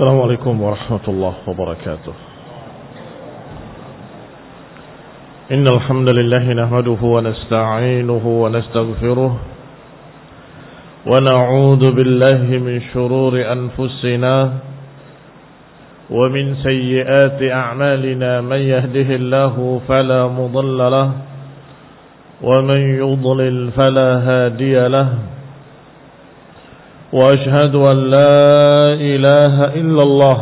السلام عليكم ورحمة الله وبركاته. إن الحمد لله نحمده ونستعينه ونستغفره ونعوذ بالله من شرور أنفسنا ومن سيئات أعمالنا. من يهده الله فلا مضل له ومن يضلل فلا هادي له. وأشهد أن لا إله إلا الله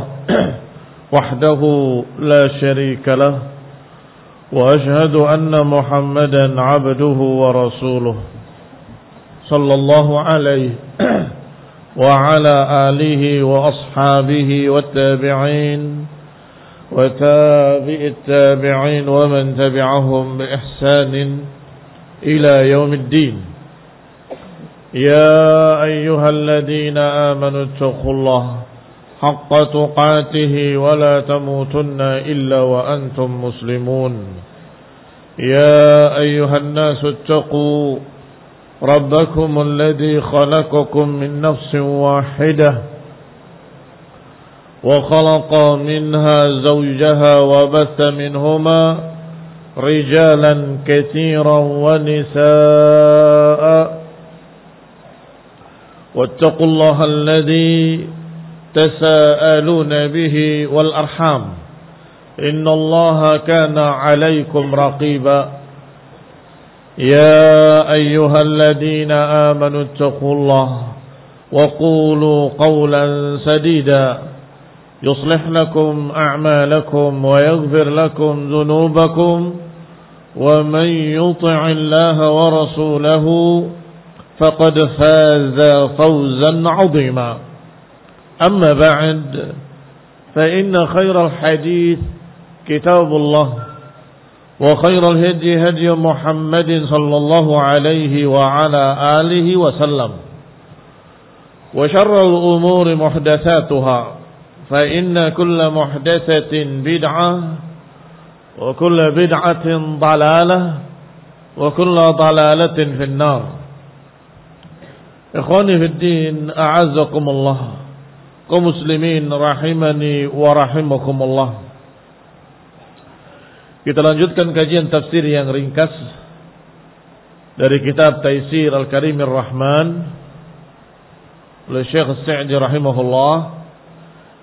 وحده لا شريك له. وأشهد أن محمدا عبده ورسوله صلى الله عليه وعلى آله وأصحابه والتابعين وتابع التابعين ومن تبعهم بإحسان إلى يوم الدين. يا أيها الذين آمنوا اتقوا الله حق تقاته ولا تموتن إلا وأنتم مسلمون. يا أيها الناس اتقوا ربكم الذي خلقكم من نفس واحدة وخلق منها زوجها وبث منهما رجالا كثيرا ونساء. واتقوا الله الذي تساءلون به والأرحام إن الله كان عليكم رقيبا. يا أيها الذين آمنوا اتقوا الله وقولوا قولا سديدا يصلح لكم أعمالكم ويغفر لكم ذنوبكم ومن يطع الله ورسوله فقد فاز فوزا عظيما. أما بعد فإن خير الحديث كتاب الله وخير الهدي هدي محمد صلى الله عليه وعلى آله وسلم وشر الأمور محدثاتها فإن كل محدثة بدعة وكل بدعة ضلالة وكل ضلالة في النار. Ikhwani fiddin, a'azzakumullah, kaum muslimin rahimani wa rahimakumullah. Kita lanjutkan kajian tafsir yang ringkas dari kitab Taisir Al-Karimir Rahman oleh Syekh As-Sa'di rahimahullah,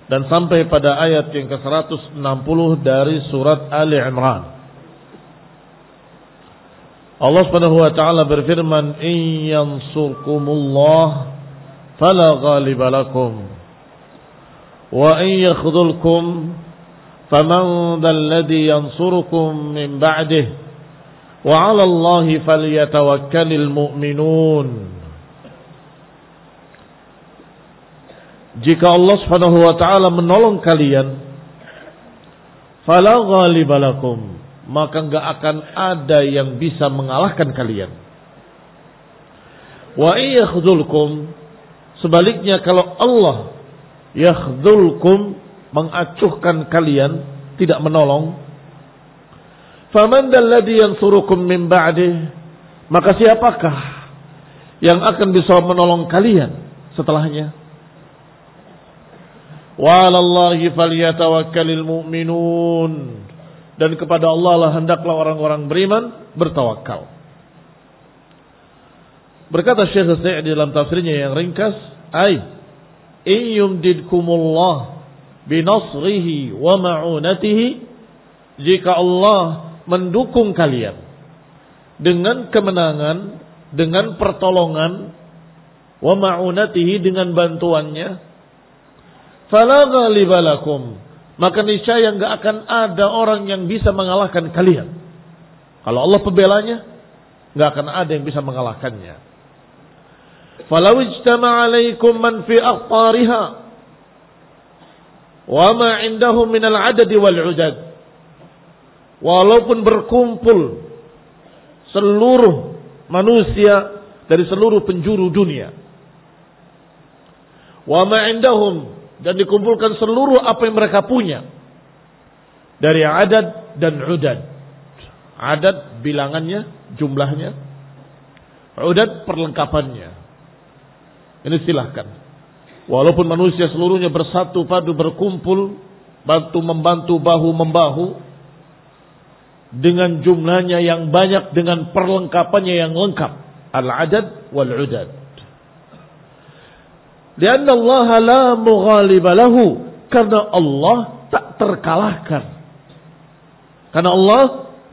dan sampai pada ayat yang ke-160 dari surat Ali Imran. Allah Subhanahu wa taala berfirman, "In yansurkumullah fala ghaliba lakum wa in yakhdhulkum faman dhal ladzi yansurukum min ba'dihi wa 'ala Allahi falyatawakkalul mu'minun." Jika Allah Subhanahu wa taala menolong kalian, fala ghaliba lakum, maka enggak akan ada yang bisa mengalahkan kalian. Wa yakhdhulkum, sebaliknya kalau Allah yakhdhulkum, mengacuhkan kalian, tidak menolong, faman dalladhi yansurukum min ba'dih, maka siapakah yang akan bisa menolong kalian setelahnya? Wa 'alallahi falyatawakkalul mu'minun, dan kepada Allah lah hendaklah orang-orang beriman bertawakal. Berkata Syekh Sa'di dalam tafsirnya yang ringkas, ay yumdidkumullah binasrihi wa ma'unatihi, jika Allah mendukung kalian dengan kemenangan, dengan pertolongan, wa ma'unatihi, dengan bantuannya, fala ghaliba lakum, maka niscaya enggak akan ada orang yang bisa mengalahkan kalian. Kalau Allah pembelanya, enggak akan ada yang bisa mengalahkannya. Falau ijtama'a 'alaikum man fi aqtariha wa ma 'indahum min al-'adad wal 'udad. Walaupun berkumpul seluruh manusia dari seluruh penjuru dunia, wa ma 'indahum, dan dikumpulkan seluruh apa yang mereka punya dari adad dan udad. Adad bilangannya, jumlahnya. Udad perlengkapannya. Ini silahkan. Walaupun manusia seluruhnya bersatu padu berkumpul, bantu membantu bahu membahu, dengan jumlahnya yang banyak, dengan perlengkapannya yang lengkap, al-adad wal-udad. Lianna Allah la mughaliba lahu, karena Allah tak terkalahkan. Karena Allah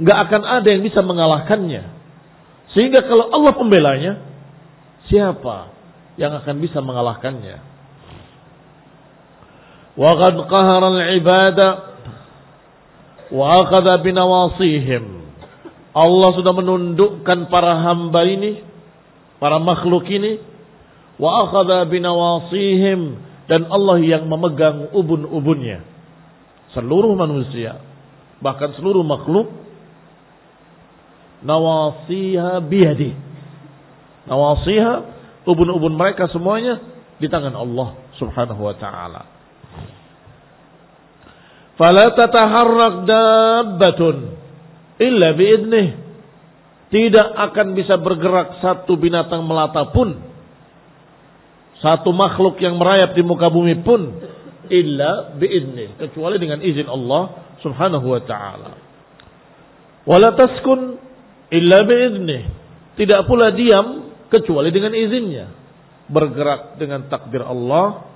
nggak akan ada yang bisa mengalahkannya. Sehingga kalau Allah pembelanya, siapa yang akan bisa mengalahkannya? Wa qad qahara al-ibada wa akhadha binawasihim. Allah sudah menundukkan para hamba ini, para makhluk ini, wa akhadha binawasihim, dan Allah yang memegang ubun-ubunnya. Seluruh manusia, bahkan seluruh makhluk, nawasiha biyadi. Nawasiha, ubun-ubun mereka semuanya di tangan Allah Subhanahu wa taala. Fala tataharrak dabbatun illa biidnih. Tidak akan bisa bergerak satu binatang melata pun, satu makhluk yang merayap di muka bumi pun, illa biidnih, kecuali dengan izin Allah Subhanahu wa taala. Wala taskun illa biidnih. Tidak pula diam kecuali dengan izinnya. Bergerak dengan takdir Allah,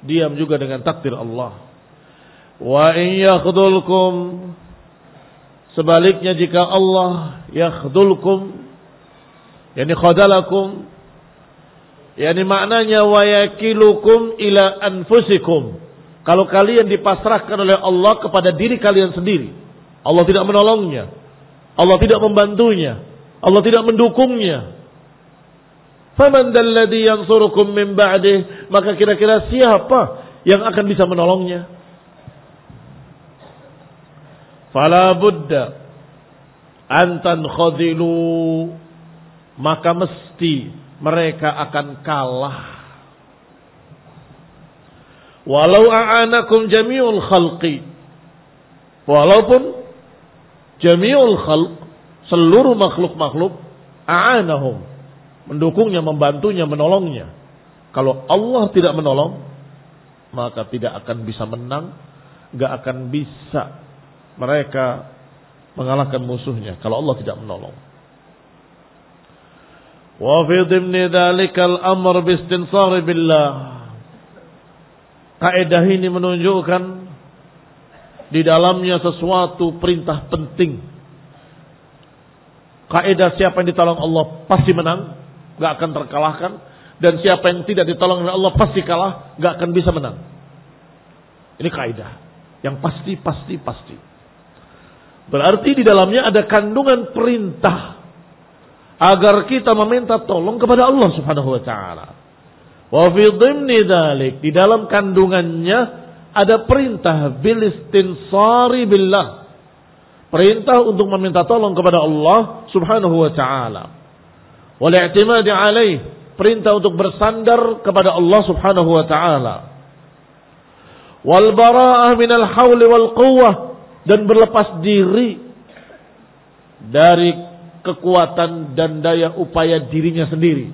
diam juga dengan takdir Allah. Wa in yakhdhulkum, sebaliknya jika Allah yakhdhulkum, yani khadalakum, yani maknanya wa yakilukum ila anfusikum, kalau kalian dipasrahkan oleh Allah kepada diri kalian sendiri, Allah tidak menolongnya, Allah tidak membantunya, Allah tidak mendukungnya, faman dalladhi yansurukum min ba'dih, maka kira-kira siapa yang akan bisa menolongnya? Fala budda an tankhadilu, maka mesti mereka akan kalah. Walau a'anakum jami'ul khalqi, walaupun jami'ul khalq, seluruh makhluk-makhluk, a'anahum, mendukungnya, membantunya, menolongnya. Kalau Allah tidak menolong, maka tidak akan bisa menang, gak akan bisa mereka mengalahkan musuhnya kalau Allah tidak menolong. Wa fi dhimni dhalikal amr bistinsari billah. Kaidah ini menunjukkan di dalamnya sesuatu perintah penting. Kaidah siapa yang ditolong Allah pasti menang, gak akan terkalahkan, dan siapa yang tidak ditolong oleh Allah pasti kalah, gak akan bisa menang. Ini kaidah yang pasti. Berarti di dalamnya ada kandungan perintah agar kita meminta tolong kepada Allah Subhanahu wa taala. Wa fi dhimni dzalik, di dalam kandungannya ada perintah bil istinsari billah. Perintah untuk meminta tolong kepada Allah Subhanahu wa taala. Wal i'timadi alaih, perintah untuk bersandar kepada Allah Subhanahu wa taala. Wal bara'ah minal hauli wal quwwah, dan berlepas diri dari kekuatan dan daya upaya dirinya sendiri.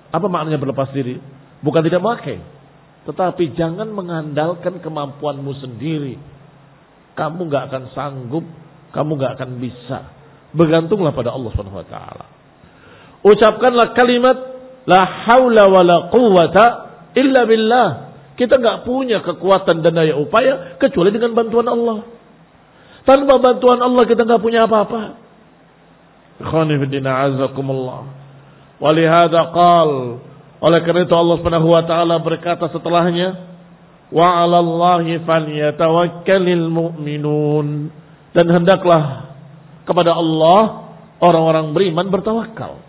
Apa maknanya berlepas diri? Bukan tidak pakai, tetapi jangan mengandalkan kemampuanmu sendiri. Kamu gak akan sanggup, kamu gak akan bisa. Bergantunglah pada Allah Subhanahu wa taala. Ucapkanlah kalimat la haula wala quwwata illa billah. Kita gak punya kekuatan dan daya upaya kecuali dengan bantuan Allah. Tanpa bantuan Allah kita nggak punya apa-apa. Ikhwani fillah azakumullah. Walihada qal, oleh karena itu Allah Subhanahu wa taala berkata setelahnya, wa 'alallahi falyatawakkalul mu'minun, dan hendaklah kepada Allah orang-orang beriman bertawakal.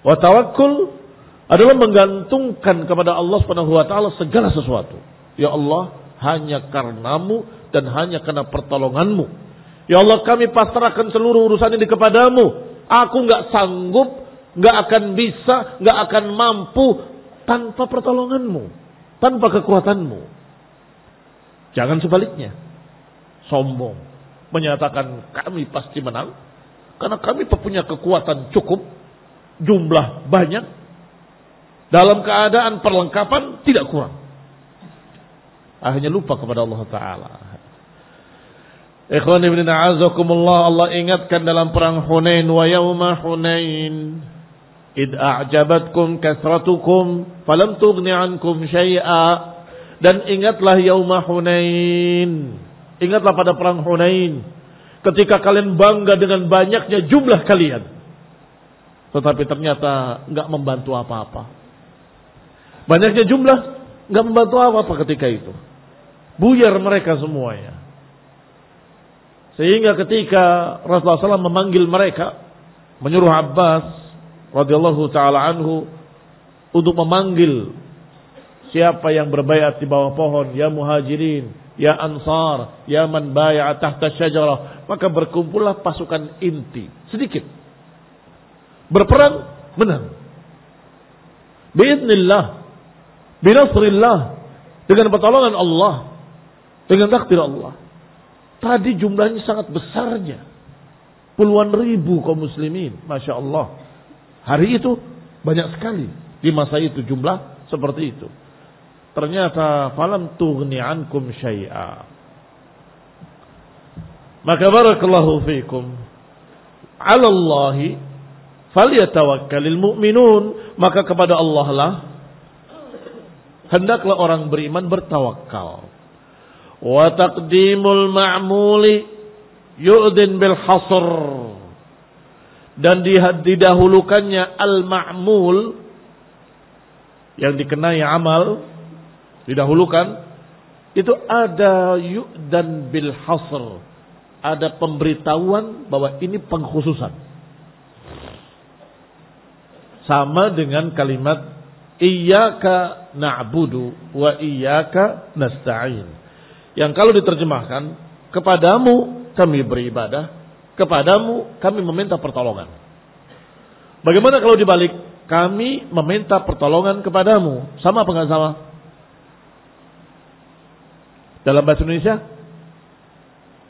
Wa tawakkul adalah menggantungkan kepada Allah Subhanahu wa taala segala sesuatu. Ya Allah, hanya karenamu dan hanya karena pertolonganmu. Ya Allah, kami pasrahkan seluruh urusan ini kepadamu. Aku gak sanggup, gak akan bisa, gak akan mampu tanpa pertolonganmu, tanpa kekuatanmu. Jangan sebaliknya, sombong, menyatakan kami pasti menang, karena kami punya kekuatan cukup, jumlah banyak, dalam keadaan perlengkapan tidak kurang. Akhirnya lupa kepada Allah Ta'ala. Ikhwani ibn a'azakumullah, Allah ingatkan dalam perang Hunain, wa yawma Hunain id a'jabatkum kathratukum falam tughni ankum syai'a. Dan ingatlah yauma Hunain, ingatlah pada perang Hunain, ketika kalian bangga dengan banyaknya jumlah kalian, tetapi ternyata enggak membantu apa-apa. Banyaknya jumlah enggak membantu apa-apa ketika itu. Buyar mereka semuanya. Sehingga ketika Rasulullah SAW memanggil mereka, menyuruh Abbas radhiyallahu taala anhu untuk memanggil siapa yang berbaiat di bawah pohon, ya muhajirin, ya ansar, ya man bai'a tahta syajarah, maka berkumpullah pasukan inti sedikit. Berperang menang. Biidznillah, binasrillah, dengan pertolongan Allah, dengan takdir Allah. Tadi jumlahnya sangat besarnya, puluhan ribu kaum muslimin, masya Allah. Hari itu banyak sekali, di masa itu jumlah seperti itu. Ternyata falam tughni ankum syai'a. Maka barakallahu fikum, 'ala Allahi falyatawakkalul mu'minun, maka kepada Allah lah hendaklah orang beriman bertawakal. Wa taqdimul ma'muli yu'din bil hasr, dan didahulukannya al-ma'mul yang dikenai amal, didahulukan itu ada yu'dan bil hasr, ada pemberitahuan bahwa ini pengkhususan. Sama dengan kalimat iyyaka na'budu wa iyyaka nasta'in, yang kalau diterjemahkan, kepadamu kami beribadah, kepadamu kami meminta pertolongan. Bagaimana kalau dibalik, kami meminta pertolongan kepadamu? Sama apa enggak sama? Dalam bahasa Indonesia,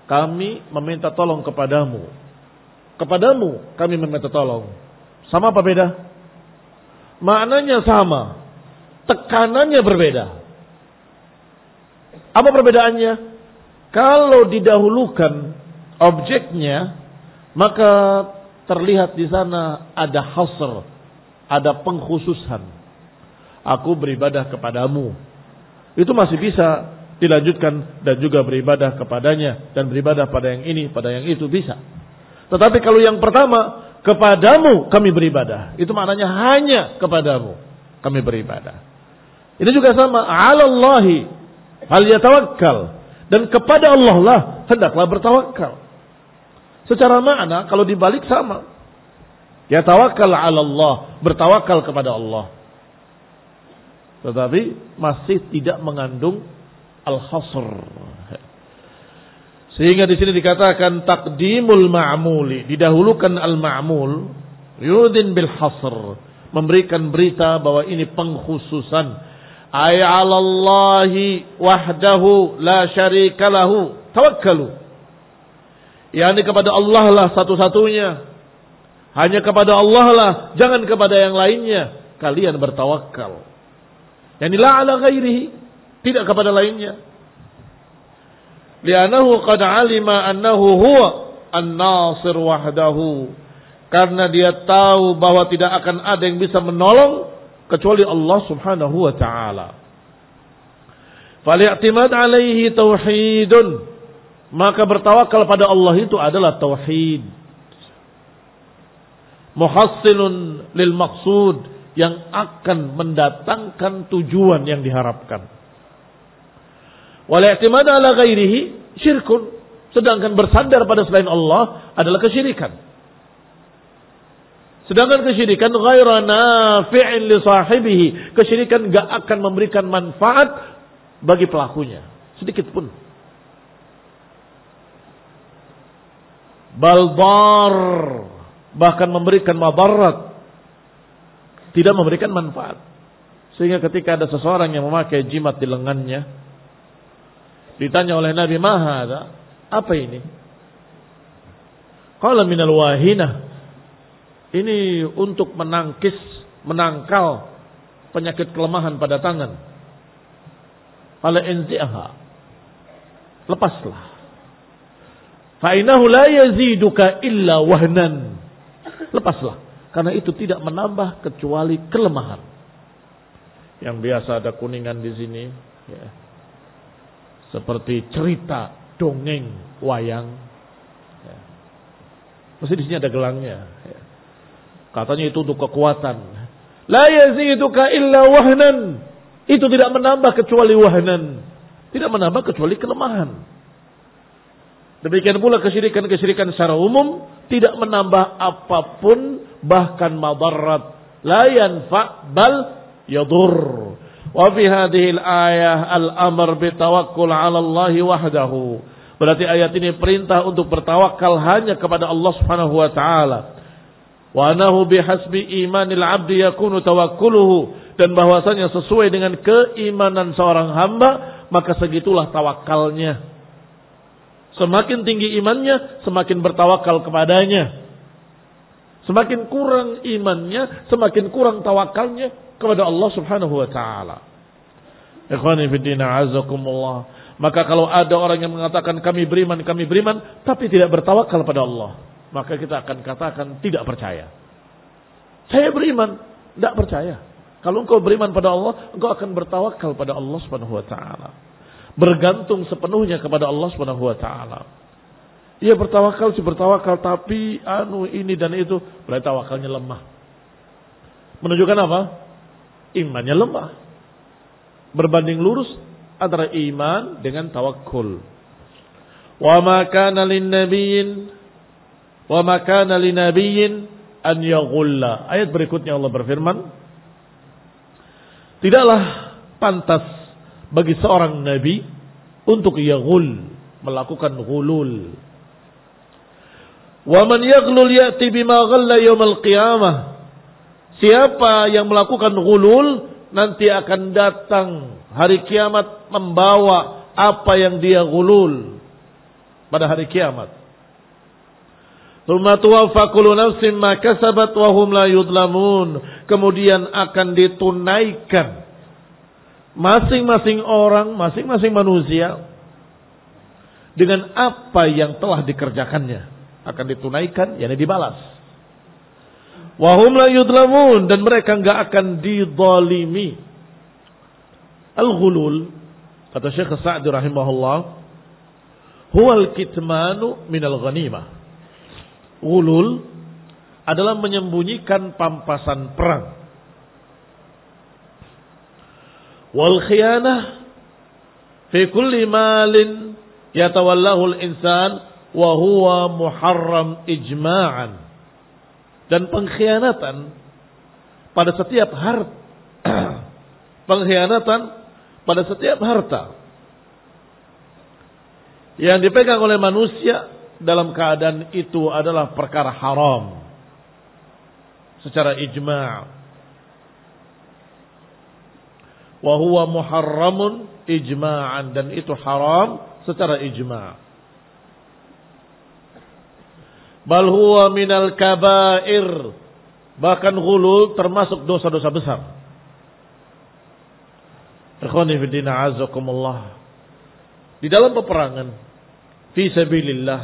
kami meminta tolong kepadamu, kepadamu kami meminta tolong. Sama apa beda? Maknanya sama, tekanannya berbeda. Apa perbedaannya? Kalau didahulukan objeknya, maka terlihat di sana ada hasr, ada pengkhususan. Aku beribadah kepadamu. Itu masih bisa dilanjutkan dan juga beribadah kepadanya dan beribadah pada yang ini, pada yang itu bisa. Tetapi kalau yang pertama, kepadamu kami beribadah, itu maknanya hanya kepadamu kami beribadah. Ini juga sama, 'alallahi hal yatawakkal, dan kepada Allah lah hendaklah bertawakal. Secara makna kalau dibalik sama. Yatawakkal 'ala Allah, bertawakal kepada Allah. Tetapi masih tidak mengandung al-hasr. Sehingga di sini dikatakan taqdimul ma'muli, didahulukan al-ma'mul, yudin bil hasr, memberikan berita bahwa ini pengkhususan. Ay 'ala Allahi wahdahu la syarika lahu tawakkalu. Yani kepada Allah lah satu-satunya. Hanya kepada Allah lah, jangan kepada yang lainnya kalian bertawakal. Yani la 'ala ghairihi, tidak kepada lainnya. Li'annahu qad 'alima annahu huwa an-nasir wahdahu. Karena dia tahu bahwa tidak akan ada yang bisa menolong kecuali Allah subhanahu wa ta'ala. Fal-i'timad alaihi tauhidun, maka bertawakal pada Allah itu adalah tauhid. Muhassilun lil maqsud, yang akan mendatangkan tujuan yang diharapkan. Wal-i'timad ala ghairihi syirkun, sedangkan bersandar pada selain Allah adalah kesyirikan. Sedangkan kesyirikan ghaira nafi'in li sahibihi, kesyirikan enggak akan memberikan manfaat bagi pelakunya sedikit pun. Bal dar, bahkan memberikan madarat, tidak memberikan manfaat. Sehingga ketika ada seseorang yang memakai jimat di lengannya, ditanya oleh Nabi, "Ma hadza?" Apa ini? Qala minal wahinah. Ini untuk menangkal penyakit kelemahan pada tangan. Fala inzi'ha, lepaslah. Fa innahu la yaziduka illa wahnan. Lepaslah, karena itu tidak menambah kecuali kelemahan. Yang biasa ada kuningan di sini, ya. Seperti cerita, dongeng, wayang. Ya. Mesti di sini ada gelangnya. Ya. Katanya itu untuk kekuatan. La yaziduka illa wahnan. Itu tidak menambah kecuali wahnan. Tidak menambah kecuali kelemahan. Demikian pula kesyirikan-kesyirikan secara umum tidak menambah apapun, bahkan madarat. La yanfa' bal yadur. Wa fi hadhihi al-ayah al-amr bitawakkul 'ala Allah wahdahu. Berarti ayat ini perintah untuk bertawakal hanya kepada Allah Subhanahu wa taala. Wa annahu bihasbi imanil 'abdi yakunu tawakkuluhu, dan bahwasanya sesuai dengan keimanan seorang hamba maka segitulah tawakalnya. Semakin tinggi imannya, semakin bertawakal kepadanya. Semakin kurang imannya, semakin kurang tawakalnya kepada Allah Subhanahu wa taala. Ikhwani fi din, a'azzakumullah. Maka kalau ada orang yang mengatakan kami beriman tapi tidak bertawakal pada Allah, maka kita akan katakan tidak percaya. Saya beriman, tidak percaya. Kalau engkau beriman pada Allah, engkau akan bertawakal pada Allah Subhanahu wa taala. Bergantung sepenuhnya kepada Allah Subhanahu wa taala. Ia bertawakal tapi ini dan itu, berarti tawakalnya lemah. Menunjukkan apa? Imannya lemah. Berbanding lurus antara iman dengan tawakkul. Wa ma kana linabiyyin an yaghulla. Ayat berikutnya Allah berfirman, tidaklah pantas bagi seorang nabi untuk yaghul, melakukan ghulul. Wa man yaghlul ya'ti bima ghalla yaumil qiyamah. Siapa yang melakukan ghulul nanti akan datang hari kiamat membawa apa yang dia ghulul pada hari kiamat. Tsumma tuwaffa kullu nafsin ma kasabat wa hum la yudlamun. Kemudian akan ditunaikan masing-masing orang, masing-masing manusia dengan apa yang telah dikerjakannya. Akan ditunaikan, yakni dibalas. Wa hum la yudlamun, dan mereka enggak akan dizalimi. Al-ghulul, kata Syekh Sa'di rahimahullah, huwal kitmanu minal ghanimah. Ghulul adalah menyembunyikan pampasan perang. Wal khiyanah fi kulli malin yatawallahu al-insan wa huwa muharram ijma'an. Dan pengkhianatan pada setiap harta, yang dipegang oleh manusia dalam keadaan itu adalah perkara haram secara ijma'. Wa huwa muharramun ijma'an, dan itu haram secara ijma'. Bal huwa minal kabair, bahkan ghulul termasuk dosa-dosa besar. Ikhwani fi din, a'azzakumullah. Di dalam peperangan fi sabilillah,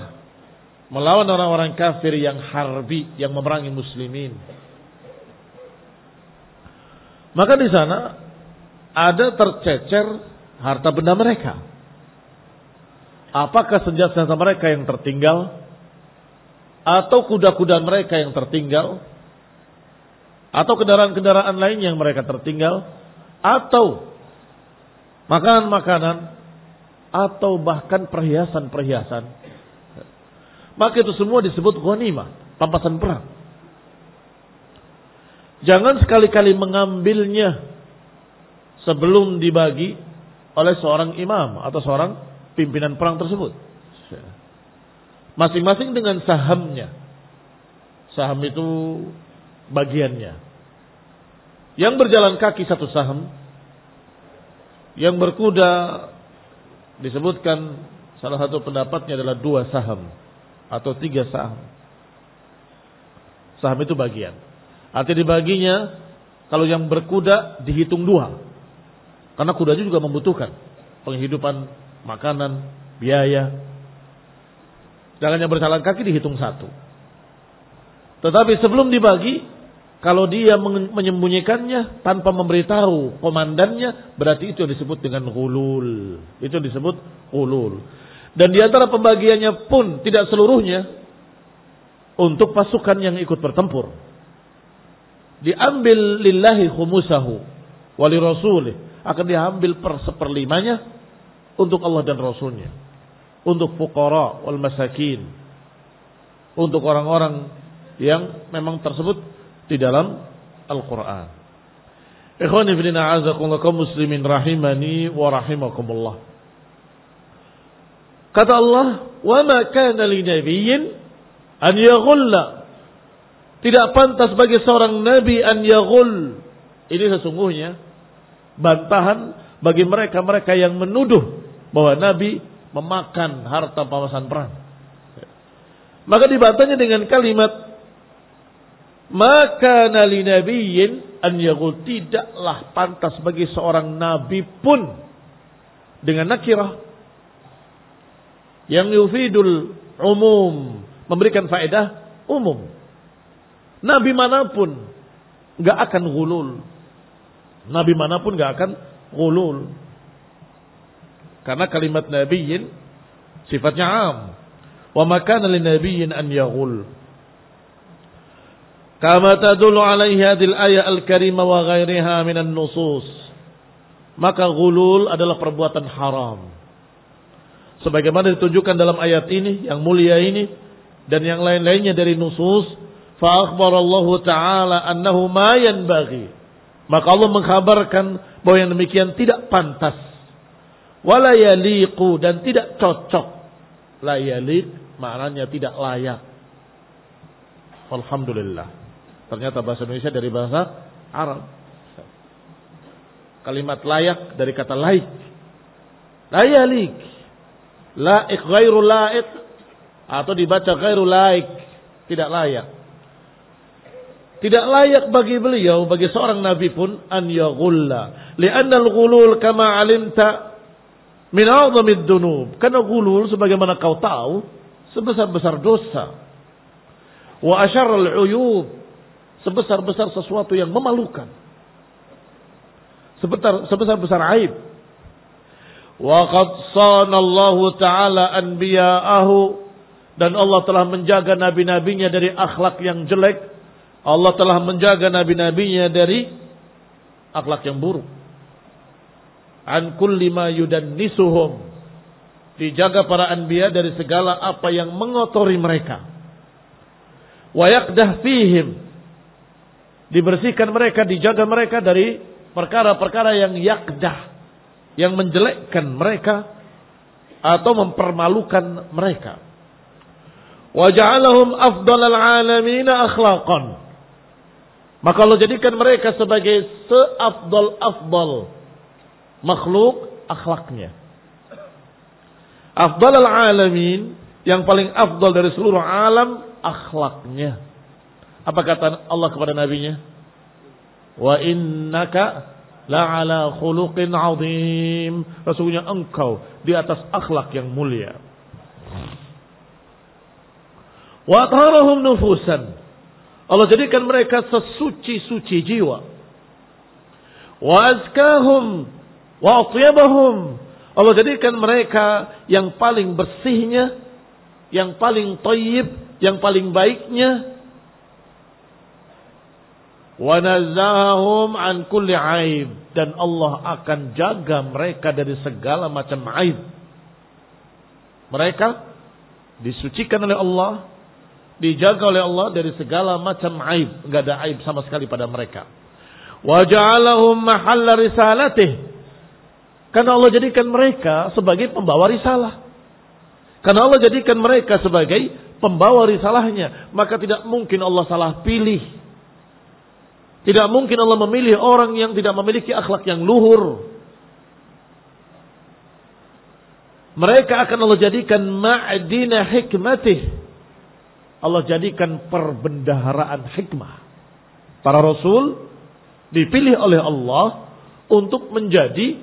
melawan orang-orang kafir yang harbi, yang memerangi muslimin, maka di sana ada tercecer harta benda mereka. Apakah senjata mereka yang tertinggal, atau kuda-kuda mereka yang tertinggal, atau kendaraan-kendaraan lain yang mereka tertinggal, atau makanan-makanan, atau bahkan perhiasan-perhiasan, maka itu semua disebut ghanimah, pampasan perang. Jangan sekali-kali mengambilnya sebelum dibagi oleh seorang imam atau seorang pimpinan perang tersebut. Masing-masing dengan sahamnya. Saham itu bagiannya. Yang berjalan kaki satu saham, yang berkuda disebutkan salah satu pendapatnya adalah 2 saham atau 3 saham. Saham itu bagian. Artinya dibaginya Kalau yang berkuda dihitung 2. Karena kudanya juga membutuhkan penghidupan, makanan, biaya. Sedangkan yang berjalan kaki dihitung 1. Tetapi sebelum dibagi, kalau dia menyembunyikannya tanpa memberitahu komandannya, berarti itu yang disebut dengan ghulul. Itu yang disebut ghulul. Dan di antara pembagiannya pun tidak seluruhnya untuk pasukan yang ikut bertempur. Diambil lillahi khumusahu wali rasulih, akan diambil per 1/5-nya untuk Allah dan Rasulnya, untuk fuqara wal masakin, untuk orang-orang yang memang tersebut di dalam Al-Quran. Ikhwani fillah a'azakumullah kaum muslimin rahimani wa rahimakumullah. Kata Allah, "Wa ma kana li nabiyyin an yaghulla." Tidak pantas bagi seorang nabi an yaghul. Ini sesungguhnya bantahan bagi mereka-mereka yang menuduh bahwa nabi memakan harta pawasan perang. Maka dibantahnya dengan kalimat, "Maka nali nabiyyin an yaghul." Tidaklah pantas bagi seorang nabi pun, dengan nakirah yang yufidul umum, memberikan faedah umum. Nabi manapun gak akan ghulul. Nabi manapun gak akan ghulul. Karena kalimat nabiyyin sifatnya am. Wa ma kana lin nabiyyin an yaghul. Kama tadullu alaihi hadhihi al-ayah al-karimah wa ghairiha minan nusus. Maka ghulul adalah perbuatan haram. Sebagaimana ditunjukkan dalam ayat ini yang mulia ini dan yang lain-lainnya dari nusus. Fa akhbarallahu ta'ala annahu ma yanbaghi. Maka Allah mengkhabarkan bahwa yang demikian tidak pantas. Wala yaliqu, dan tidak cocok. La yaliq maknanya tidak layak. Alhamdulillah. Ternyata bahasa Indonesia dari bahasa Arab. Kalimat layak dari kata laik. La yaliq. Laik ghairu laik, atau dibaca ghairu laik, tidak layak. Tidak layak bagi beliau, bagi seorang nabi pun, an yaghulla. Lianna al-ghulul kama alimta min a'zamid dunub. Karena ghulul sebagaimana kau tahu sebesar-besar dosa. Wa asyarrul uyub, sebesar-besar sesuatu yang memalukan. Sebesar-besar aib. Wa qad sanallahu ta'ala anbiya'ahu, dan Allah telah menjaga nabi-nabinya dari akhlak yang jelek. Allah telah menjaga nabi-nabinya dari akhlak yang buruk. An kulli ma yudannisuhum, dijaga para anbiya dari segala apa yang mengotori mereka. Wa yaqdah fihim, dibersihkan mereka, dijaga mereka dari perkara-perkara yang yaqdah, yang menjelekkan mereka atau mempermalukan mereka. Wa ja'alahum afdalal alamina akhlaqan, maka Allah jadikan mereka sebagai seafdal-afdal makhluk akhlaknya. Afdalal alamin, yang paling afdal dari seluruh alam akhlaknya. Apa kata Allah kepada nabinya? Wa innaka la'ala khuluqin azim. Sesungguhnya engkau di atas akhlak yang mulia. Wa atharahum nufusan, Allah jadikan mereka sesuci-suci jiwa. Wa azkahum wa atyabahum, Allah jadikan mereka yang paling bersihnya, yang paling thayyib, yang paling baiknya. Wa nazzahum an kulli aib, dan Allah akan jaga mereka dari segala macam aib. Mereka disucikan oleh Allah, dijaga oleh Allah dari segala macam aib, enggak ada aib sama sekali pada mereka. Wa ja'alahum mahalla risalatih, karena Allah jadikan mereka sebagai pembawa risalah. Karena Allah jadikan mereka sebagai pembawa risalahnya, maka tidak mungkin Allah salah pilih. Tidak mungkin Allah memilih orang yang tidak memiliki akhlak yang luhur. Mereka akan Allah jadikan ma'dina hikmatih, Allah jadikan perbendaharaan hikmah. Para rasul Dipilih oleh Allah untuk menjadi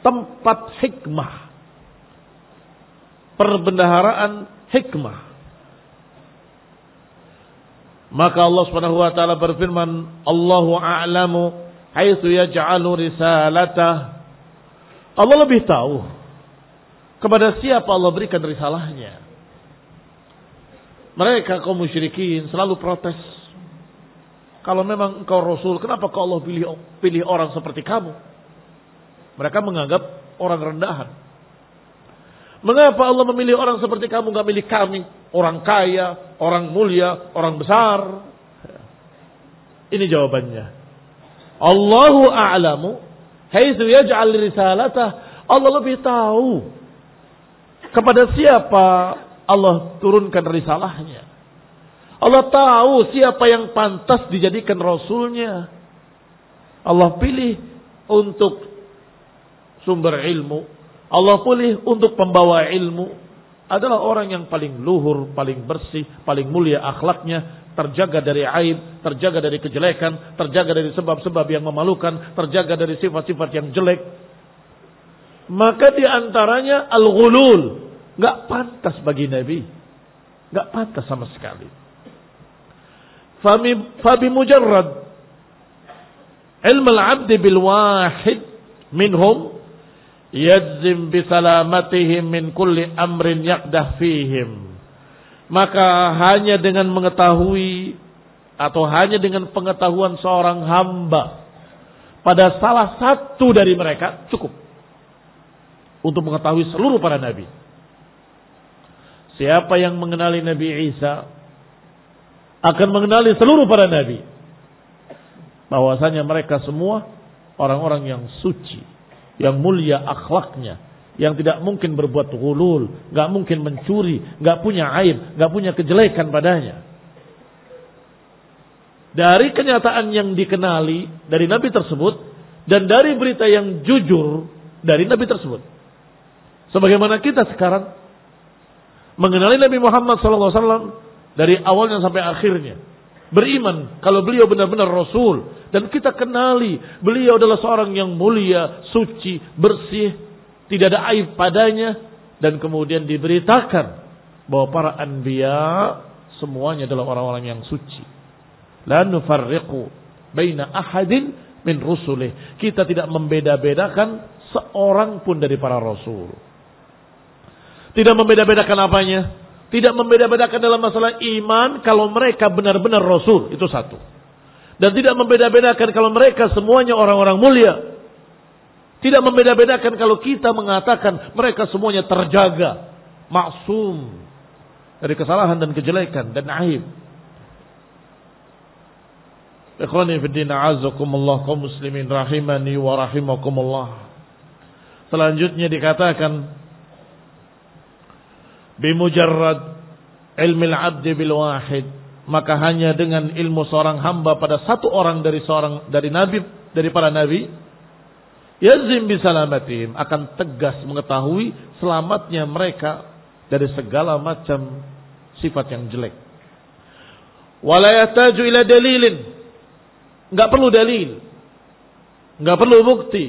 tempat hikmah. Perbendaharaan hikmah. Maka Allah Subhanahu wa taala berfirman, Allahu a'lamu haitsu yaj'alu risalatah. Allah lebih tahu kepada siapa Allah berikan risalahnya. Mereka kaum musyrikin selalu protes. Kalau memang engkau Rasul, kenapa kau Allah pilih orang seperti kamu? Mereka menganggap orang rendahan. Mengapa Allah memilih orang seperti kamu, gak milih kami? Orang kaya, orang mulia, orang besar. Ini jawabannya. Allahu a'lamu haitsu yaj'al risalatah. Allah lebih tahu kepada siapa Allah turunkan risalahnya. Allah tahu siapa yang pantas dijadikan Rasulnya. Allah pilih untuk sumber ilmu. Allah pilih untuk pembawa ilmu. Adalah orang yang paling luhur, paling bersih, paling mulia akhlaknya. Terjaga dari aib, terjaga dari kejelekan, terjaga dari sebab-sebab yang memalukan, terjaga dari sifat-sifat yang jelek. Maka di antaranya al-ghulul. Gak pantas bagi Nabi. Gak pantas sama sekali. Fabi mujarrad ilm al-abdi bil wahid minhum yajzim bisalamatihim min kulli amrin yaqdah fihim. Maka hanya dengan mengetahui atau hanya dengan pengetahuan seorang hamba pada salah satu dari mereka cukup untuk mengetahui seluruh para nabi. Siapa yang mengenali Nabi Isa akan mengenali seluruh para nabi. Bahwasanya mereka semua orang-orang yang suci, yang mulia akhlaknya, yang tidak mungkin berbuat ghulul, gak mungkin mencuri, gak punya aib, gak punya kejelekan padanya. Dari kenyataan yang dikenali dari nabi tersebut dan dari berita yang jujur dari nabi tersebut. Sebagaimana kita sekarang mengenali Nabi Muhammad SAW dari awalnya sampai akhirnya. Beriman kalau beliau benar-benar Rasul. Dan kita kenali beliau adalah seorang yang mulia, suci, bersih. Tidak ada aib padanya. Dan kemudian diberitakan bahwa para anbiya semuanya adalah orang-orang yang suci. La nufarriqu baina ahadin min rusulih. Kita tidak membeda-bedakan seorang pun dari para Rasul. Tidak membeda-bedakan apanya? Tidak membeda-bedakan dalam masalah iman kalau mereka benar-benar Rasul. Itu satu. Dan tidak membeda-bedakan kalau mereka semuanya orang-orang mulia. Tidak membeda-bedakan kalau kita mengatakan mereka semuanya terjaga. Maksum. Dari kesalahan dan kejelekan dan aib. Ikhwani fiddin a'azakumullah kaum muslimin rahimani wa rahimakumullah. Selanjutnya dikatakan bimujarrad ilmil abdi bil wahid, maka hanya dengan ilmu seorang hamba pada satu orang dari nabi, dari para nabi, yazim bisalamatihim, akan tegas mengetahui selamatnya mereka dari segala macam sifat yang jelek. Wala yataju ila dalilin, enggak perlu dalil, enggak perlu bukti.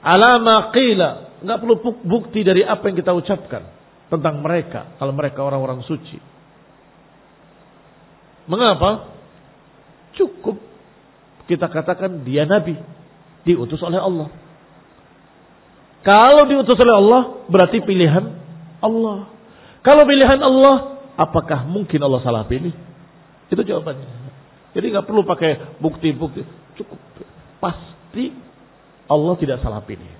Ala ma qila, enggak perlu bukti dari apa yang kita ucapkan tentang mereka, kalau mereka orang-orang suci. Mengapa? Cukup kita katakan dia nabi, diutus oleh Allah. Kalau diutus oleh Allah, berarti pilihan Allah. Kalau pilihan Allah, apakah mungkin Allah salah pilih? Itu jawabannya. Jadi nggak perlu pakai bukti-bukti, cukup pasti Allah tidak salah pilih.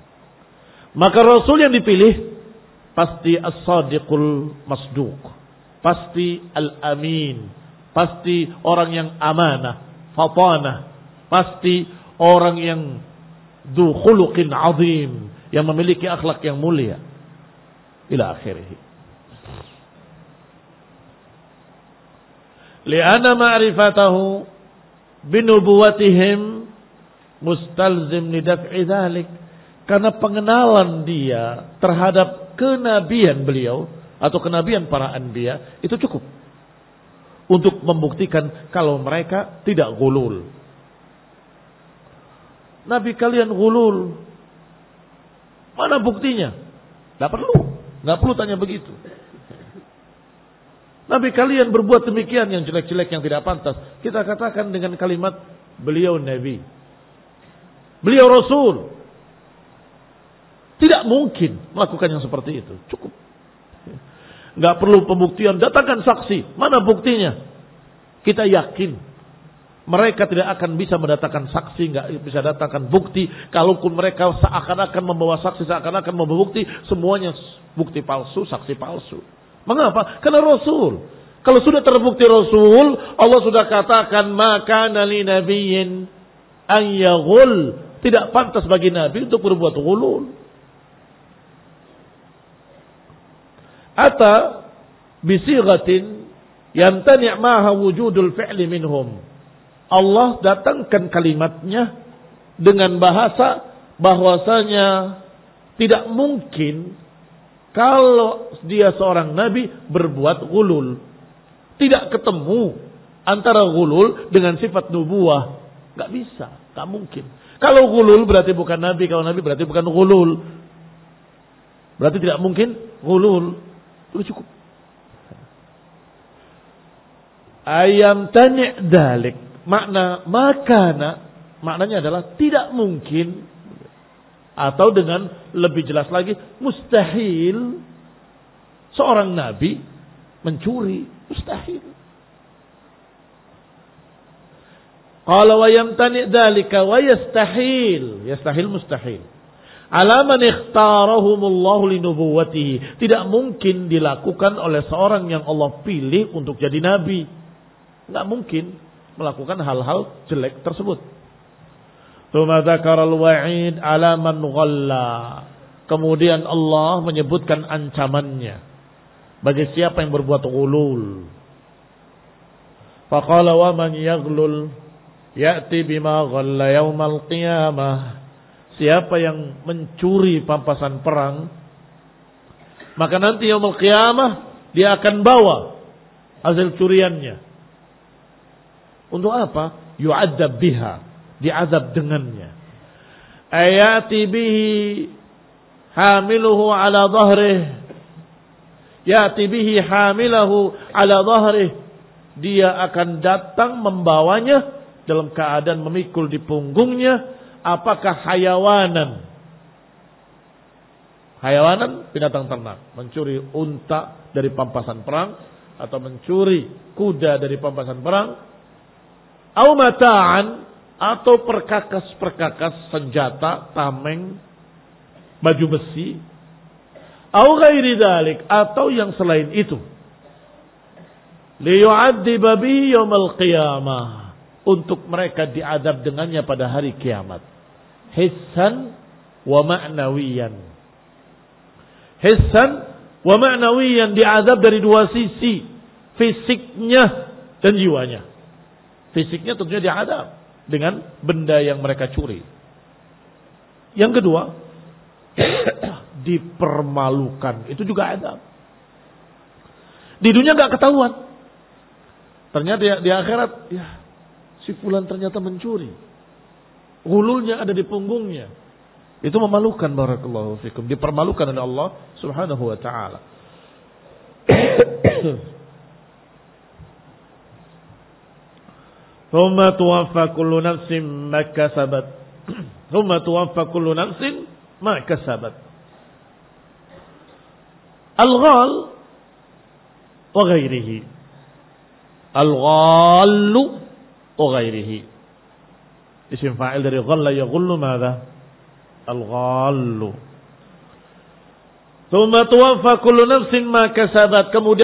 Maka Rasul yang dipilih pasti as-sadiqul masduq, pasti al-amin, pasti orang yang amanah, fatanah, pasti orang yang du khuluqin azim, yang memiliki akhlak yang mulia, ila akhirih. Li'anna ma'rifatahu binubuwatihim mustalzim lidaf'i dhalik. Karena pengenalan dia terhadap kenabian beliau atau kenabian para anbiya itu cukup untuk membuktikan kalau mereka tidak ghulul. Nabi kalian ghulul. Mana buktinya? Nggak perlu tanya begitu. Nabi kalian berbuat demikian yang jelek-jelek, yang tidak pantas. Kita katakan dengan kalimat beliau Nabi, beliau Rasul. Tidak mungkin melakukan yang seperti itu. Cukup. Nggak perlu pembuktian. Datangkan saksi. Mana buktinya? Kita yakin mereka tidak akan bisa mendatangkan saksi, nggak bisa datangkan bukti. Kalaupun mereka seakan-akan membawa saksi, seakan-akan membawa bukti, semuanya bukti palsu, saksi palsu. Mengapa? Karena Rasul. Kalau sudah terbukti Rasul, Allah sudah katakan maka nali nabiyyin an yaghul. Tidak pantas bagi Nabi untuk berbuat ghulul. Ata bisighatin yamtani' ma'ha wujudul fi'li minhum. Allah datangkan kalimatnya dengan bahasa bahwasanya tidak mungkin kalau dia seorang nabi berbuat ghulul. Tidak ketemu antara ghulul dengan sifat nubuwah. Gak bisa, gak mungkin. Kalau ghulul berarti bukan nabi, kalau nabi berarti bukan ghulul. Berarti tidak mungkin ghulul. Itu cukup. Ayam tani' dalik. Maknanya adalah tidak mungkin. Atau dengan lebih jelas lagi, mustahil seorang nabi mencuri. Mustahil. Qala wa yamtani' dhalika wa yastahil. Yastahil mustahil. Ala man ikhtarahumullahu linubuwwatihi. Tidak mungkin dilakukan oleh seorang yang Allah pilih untuk jadi nabi. Tidak mungkin melakukan hal-hal jelek tersebut. Tsumma dzakara al-wa'id 'ala man ghalla. Kemudian Allah menyebutkan ancamannya bagi siapa yang berbuat ghulul. Faqala wa man yaghlul ya'ti bima ghalla yaumal qiyamah. Siapa yang mencuri pampasan perang, maka nanti yaumul qiyamah dia akan bawa hasil curiannya. Untuk apa? Yu'adzab biha. Diazab dengannya. Ayati bihi hamiluhu ala dhahrih. Yati bihi hamilahu ala dhahrih. Dia akan datang membawanya dalam keadaan memikul di punggungnya. Apakah hayawanan? Hayawanan binatang ternak. Mencuri unta dari pampasan perang. Atau mencuri kuda dari pampasan perang. Au mata'an. Atau perkakas-perkakas senjata, tameng, baju besi. Au ghairi dzalik, atau yang selain itu. Liyu'adziba bihi yaumil qiyamah. Untuk mereka diadab dengannya pada hari kiamat. Hissan wa ma'nawiyan. Hissan wa ma'nawiyan, diadab dari dua sisi. Fisiknya dan jiwanya. Fisiknya tentunya diadab dengan benda yang mereka curi. Yang kedua, dipermalukan. Itu juga adab. Di dunia gak ketahuan. Ternyata di akhirat, ya, si fulan ternyata mencuri. Ghululnya ada di punggungnya. Itu memalukan, barakallahu fikum. Dipermalukan oleh Allah subhanahu wa ta'ala. Thumma tuwaffa kullu nafsin ma kasabat. Thumma tuwaffa kullu nafsin ma kasabat. Al-ghal wa ghairihi. Al-ghallu wa ghairihi. Isim fa'il dari ghalla yaghullu madza? Al-ghallu. Thumma tuwaffa kullu nafsin ma kasabat. Kemudian